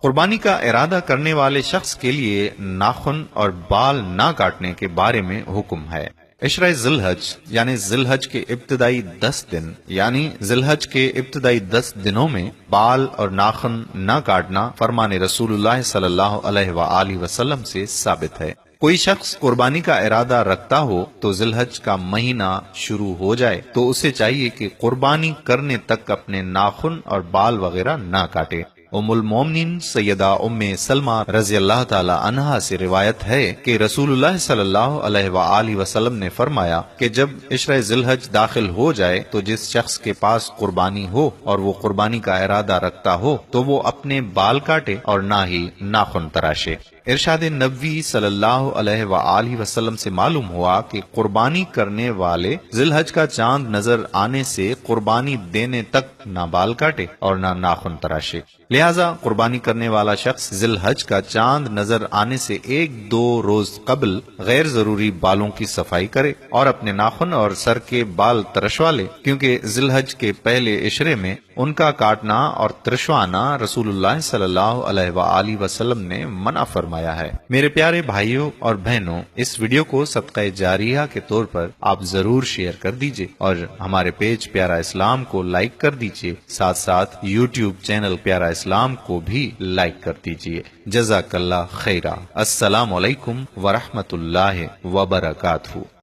قربانی کا ارادہ کرنے والے شخص کے لیے ناخن اور بال نہ کاٹنے کے بارے میں حکم ہے۔ عشرہ ذی الحج یعنی ذی الحج کے ابتدائی 10 دنوں میں بال اور ناخن نہ کاٹنا فرمان رسول اللہ صلی اللہ علیہ وآلہ وسلم سے ثابت ہے۔ کوئی شخص قربانی کا ارادہ رکھتا ہو تو ذی الحج کا مہینہ شروع ہو جائے تو اسے چاہیے کہ قربانی کرنے تک اپنے ناخن اور بال وغیرہ نہ کاٹے۔ ام المومنین سیدہ ام سلمہ رضی اللہ تعالی عنہا سے روایت ہے کہ رسول اللہ صلی اللہ علیہ وآلہ وسلم نے فرمایا کہ جب عشرہ ذی الحج داخل ہو جائے تو جس شخص کے پاس قربانی ہو اور وہ قربانی کا ارادہ رکھتا ہو تو وہ اپنے بال کاٹے اور نہ ہی ناخن تراشے۔ ارشاد نبوی صلی اللہ علیہ وآلہ وسلم سے معلوم ہوا کہ قربانی کرنے والے ذی الحج کا چاند نظر آنے سے قربانی دینے تک نہ بال کاٹے اور نہ ناخن تراشے۔ لہذا قربانی کرنے والا شخص ذی الحج کا چاند نظر آنے سے 1-2 روز قبل غیر ضروری بالوں کی صفائی کرے اور اپنے ناخن اور سر کے بال ترشوا لے، کیونکہ ذی الحج کے پہلے عشرے میں ان کا کاٹنا اور ترشوانا رسول اللہ صلی اللہ علیہ وآلہ وسلم نے منع فرمایا ہے۔ میرے پیارے بھائیوں اور بہنوں، اس ویڈیو کو صدقہ جاریہ کے طور پر آپ ضرور شیئر کر دیجئے اور ہمارے پیج پیارا اسلام کو لائک کر دیجئے، ساتھ ساتھ یوٹیوب چینل پیارا اسلام کو بھی لائک کر دیجئے۔ جزاک اللہ خیرہ۔ السلام علیکم ورحمۃ اللہ وبرکاتہ۔